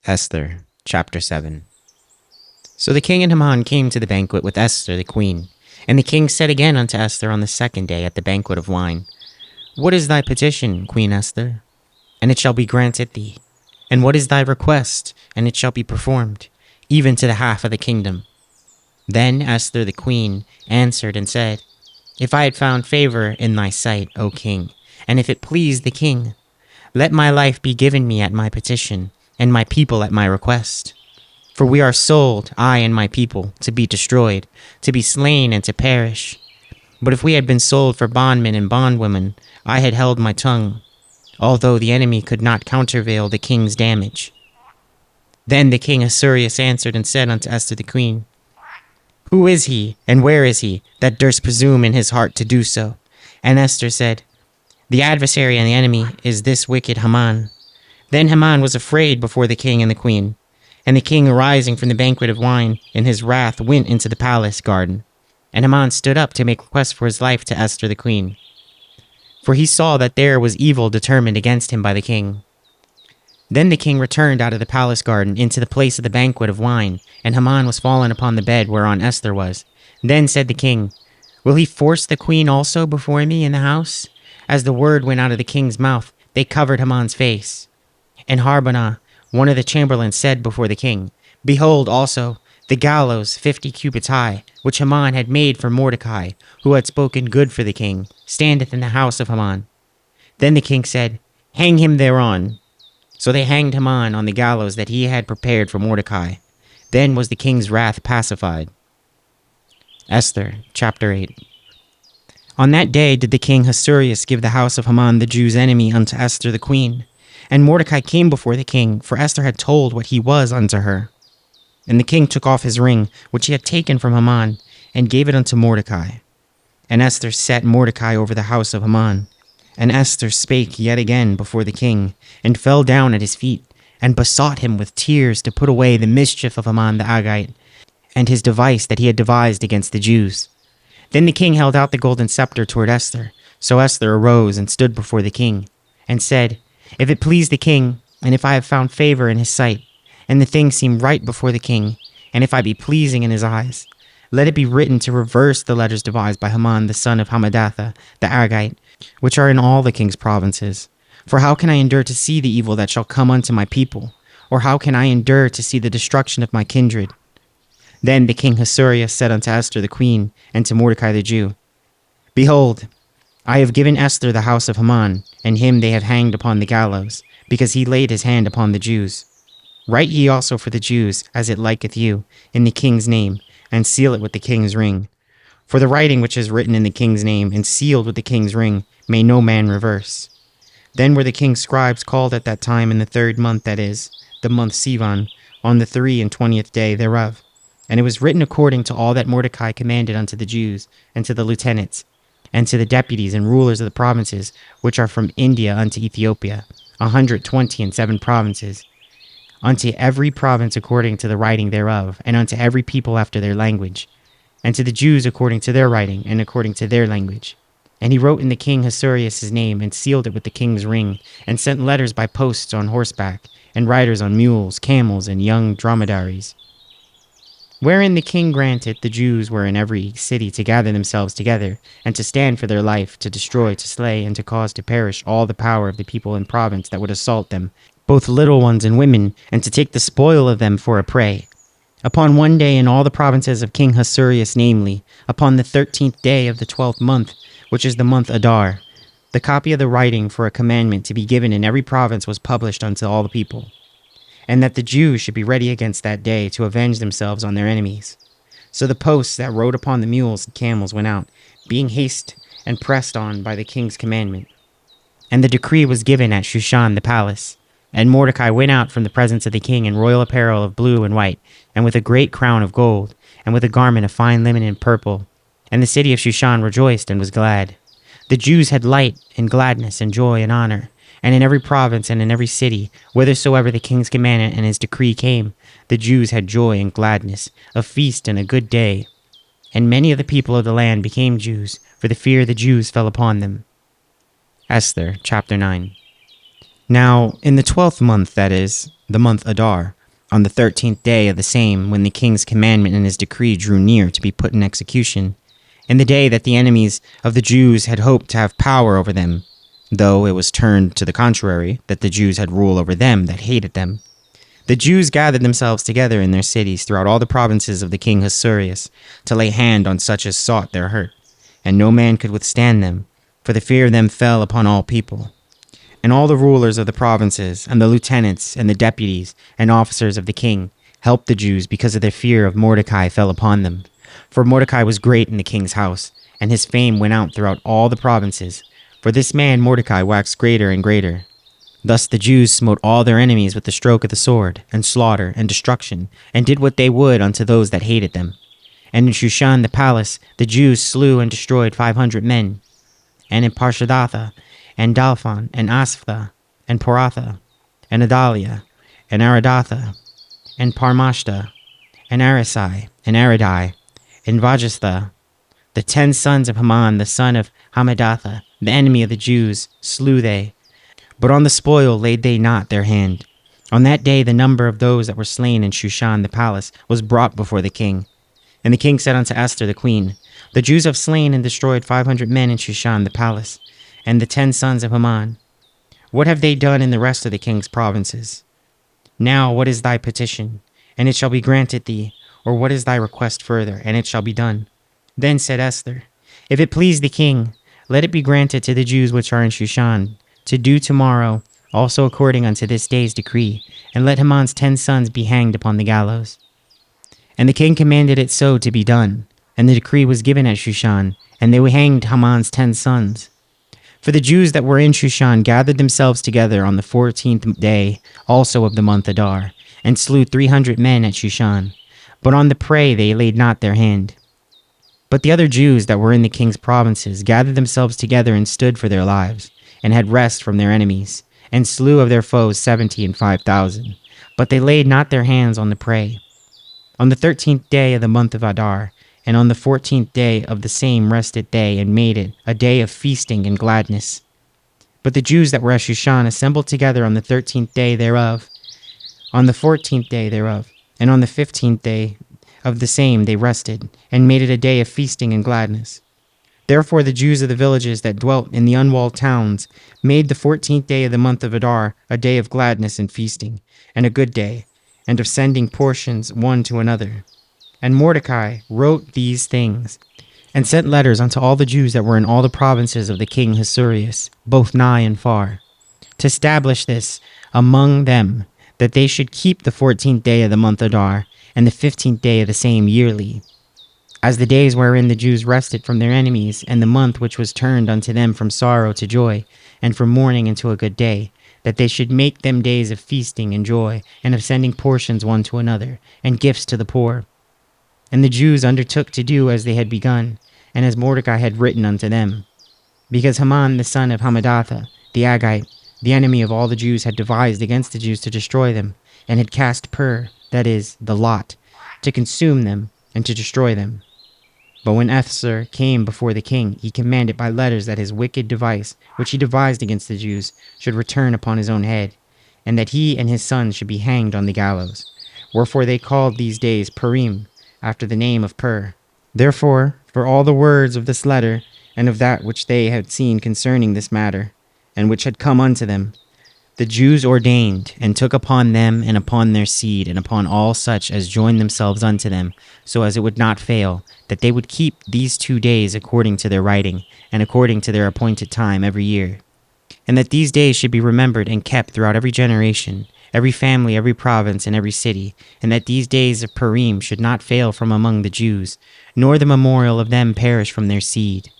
Esther, chapter 7. So the king and Haman came to the banquet with Esther the queen. And the king said again unto Esther on the second day at the banquet of wine, What is thy petition, Queen Esther? And it shall be granted thee. And what is thy request? And it shall be performed, even to the half of the kingdom. Then Esther the queen answered and said, If I had found favor in thy sight, O king, and if it please the king, let my life be given me at my petition, and my people at my request. For we are sold, I and my people, to be destroyed, to be slain and to perish. But if we had been sold for bondmen and bondwomen, I had held my tongue, although the enemy could not countervail the king's damage. Then the king Ahasuerus answered and said unto Esther the queen, Who is he, and where is he, that durst presume in his heart to do so? And Esther said, The adversary and the enemy is this wicked Haman. Then Haman was afraid before the king and the queen. And the king, arising from the banquet of wine, in his wrath went into the palace garden. And Haman stood up to make request for his life to Esther the queen. For he saw that there was evil determined against him by the king. Then the king returned out of the palace garden into the place of the banquet of wine, and Haman was fallen upon the bed whereon Esther was. Then said the king, Will he force the queen also before me in the house? As the word went out of the king's mouth, they covered Haman's face. And Harbonah, one of the chamberlains, said before the king, Behold also, the gallows 50 cubits high, which Haman had made for Mordecai, who had spoken good for the king, standeth in the house of Haman. Then the king said, Hang him thereon. So they hanged Haman on the gallows that he had prepared for Mordecai. Then was the king's wrath pacified. Esther, chapter 8. On that day did the king Ahasuerus give the house of Haman the Jews' enemy unto Esther the queen. And Mordecai came before the king, for Esther had told what he was unto her. And the king took off his ring, which he had taken from Haman, and gave it unto Mordecai. And Esther set Mordecai over the house of Haman. And Esther spake yet again before the king, and fell down at his feet, and besought him with tears to put away the mischief of Haman the Agagite, and his device that he had devised against the Jews. Then the king held out the golden scepter toward Esther. So Esther arose and stood before the king, and said, If it please the king, and if I have found favor in his sight, and the thing seem right before the king, and if I be pleasing in his eyes, let it be written to reverse the letters devised by Haman the son of Hammedatha the Agagite, which are in all the king's provinces. For how can I endure to see the evil that shall come unto my people? Or how can I endure to see the destruction of my kindred? Then the king Ahasuerus said unto Esther the queen, and to Mordecai the Jew, Behold, I have given Esther the house of Haman, and him they have hanged upon the gallows, because he laid his hand upon the Jews. Write ye also for the Jews, as it liketh you, in the king's name, and seal it with the king's ring. For the writing which is written in the king's name, and sealed with the king's ring, may no man reverse. Then were the king's scribes called at that time in the 3rd month, that is, the month Sivan, on the 23rd day thereof. And it was written according to all that Mordecai commanded unto the Jews, and to the lieutenants, and to the deputies and rulers of the provinces, which are from India unto Ethiopia, 127 provinces, unto every province according to the writing thereof, and unto every people after their language, and to the Jews according to their writing, and according to their language. And he wrote in the king Ahasuerus' name, and sealed it with the king's ring, and sent letters by posts on horseback, and riders on mules, camels, and young dromedaries. Wherein the king granted the Jews were in every city to gather themselves together, and to stand for their life, to destroy, to slay, and to cause to perish all the power of the people in province that would assault them, both little ones and women, and to take the spoil of them for a prey. Upon one day in all the provinces of King Ahasuerus, namely, upon the 13th day of the 12th month, which is the month Adar, the copy of the writing for a commandment to be given in every province was published unto all the people, and that the Jews should be ready against that day to avenge themselves on their enemies. So the posts that rode upon the mules and camels went out, being haste and pressed on by the king's commandment. And the decree was given at Shushan the palace. And Mordecai went out from the presence of the king in royal apparel of blue and white, and with a great crown of gold, and with a garment of fine linen and purple. And the city of Shushan rejoiced and was glad. The Jews had light and gladness and joy and honor. And in every province and in every city, whithersoever the king's commandment and his decree came, the Jews had joy and gladness, a feast and a good day. And many of the people of the land became Jews, for the fear of the Jews fell upon them. Esther, chapter 9. Now, in the 12th month, that is, the month Adar, on the 13th day of the same, when the king's commandment and his decree drew near to be put in execution, in the day that the enemies of the Jews had hoped to have power over them, though it was turned to the contrary, that the Jews had rule over them that hated them. The Jews gathered themselves together in their cities throughout all the provinces of the king Ahasuerus to lay hand on such as sought their hurt, and no man could withstand them, for the fear of them fell upon all people. And all the rulers of the provinces, and the lieutenants, and the deputies, and officers of the king helped the Jews because of their fear of Mordecai fell upon them. For Mordecai was great in the king's house, and his fame went out throughout all the provinces. For this man Mordecai waxed greater and greater. Thus the Jews smote all their enemies with the stroke of the sword, and slaughter, and destruction, and did what they would unto those that hated them. And in Shushan the palace the Jews slew and destroyed 500 men. And in Parshadatha, and Dalphon, and Asphtha, and Poratha, and Adalia, and Aradatha, and Parmashta, and Arisai, and Aridai, and Vajastha, the 10 sons of Haman, the son of Hammedatha, the enemy of the Jews, slew they. But on the spoil laid they not their hand. On that day the number of those that were slain in Shushan the palace was brought before the king. And the king said unto Esther the queen, The Jews have slain and destroyed 500 men in Shushan the palace, and the 10 sons of Haman. What have they done in the rest of the king's provinces? Now what is thy petition? And it shall be granted thee. Or what is thy request further? And it shall be done. Then said Esther, If it please the king, let it be granted to the Jews which are in Shushan, to do tomorrow, also according unto this day's decree, and let Haman's 10 sons be hanged upon the gallows. And the king commanded it so to be done, and the decree was given at Shushan, and they hanged Haman's 10 sons. For the Jews that were in Shushan gathered themselves together on the 14th day also of the month Adar, and slew 300 men at Shushan. But on the prey they laid not their hand. But the other Jews that were in the king's provinces gathered themselves together and stood for their lives, and had rest from their enemies, and slew of their foes 70 and 5,000. But they laid not their hands on the prey. On the 13th day of the month of Adar, and on the 14th day of the same rested they, and made it a day of feasting and gladness. But the Jews that were at Shushan assembled together on the 13th day thereof, on the 14th day thereof, and on the 15th day of the same they rested, and made it a day of feasting and gladness. Therefore the Jews of the villages that dwelt in the unwalled towns made the 14th day of the month of Adar a day of gladness and feasting, and a good day, and of sending portions one to another. And Mordecai wrote these things, and sent letters unto all the Jews that were in all the provinces of the king Ahasuerus, both nigh and far, to establish this among them, that they should keep the 14th day of the month Adar, and the 15th day of the same yearly, as the days wherein the Jews rested from their enemies, and the month which was turned unto them from sorrow to joy, and from mourning into a good day, that they should make them days of feasting and joy, and of sending portions one to another, and gifts to the poor. And the Jews undertook to do as they had begun, and as Mordecai had written unto them. Because Haman the son of Hammedatha, the Agite, the enemy of all the Jews, had devised against the Jews to destroy them, and had cast pur, that is, the lot, to consume them, and to destroy them. But when Esther came before the king, he commanded by letters that his wicked device, which he devised against the Jews, should return upon his own head, and that he and his sons should be hanged on the gallows. Wherefore they called these days Purim, after the name of Pur. Therefore, for all the words of this letter, and of that which they had seen concerning this matter, and which had come unto them, the Jews ordained, and took upon them, and upon their seed, and upon all such as joined themselves unto them, so as it would not fail, that they would keep these 2 days according to their writing, and according to their appointed time every year. And that these days should be remembered and kept throughout every generation, every family, every province, and every city, and that these days of Purim should not fail from among the Jews, nor the memorial of them perish from their seed.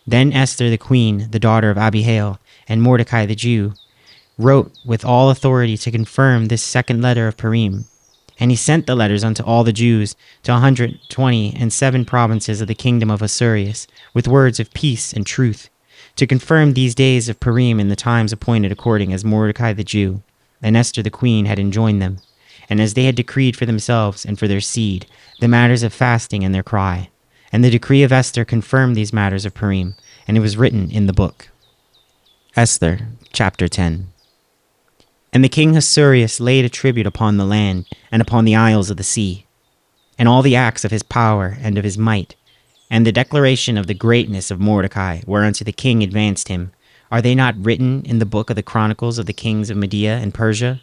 Then Esther the queen, the daughter of Abihail, and Mordecai the Jew, wrote with all authority to confirm this second letter of Purim. And he sent the letters unto all the Jews to 127 provinces of the kingdom of Ahasuerus, with words of peace and truth, to confirm these days of Purim in the times appointed according as Mordecai the Jew and Esther the queen had enjoined them, and as they had decreed for themselves and for their seed the matters of fasting and their cry. And the decree of Esther confirmed these matters of Purim, and it was written in the book. Esther, chapter 10. And the king Ahasuerus laid a tribute upon the land and upon the isles of the sea, and all the acts of his power and of his might, and the declaration of the greatness of Mordecai, whereunto the king advanced him, are they not written in the book of the chronicles of the kings of Media and Persia?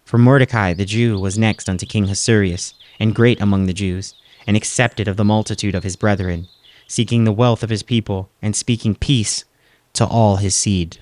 For Mordecai the Jew was next unto King Ahasuerus, and great among the Jews, and accepted of the multitude of his brethren, seeking the wealth of his people, and speaking peace to all his seed.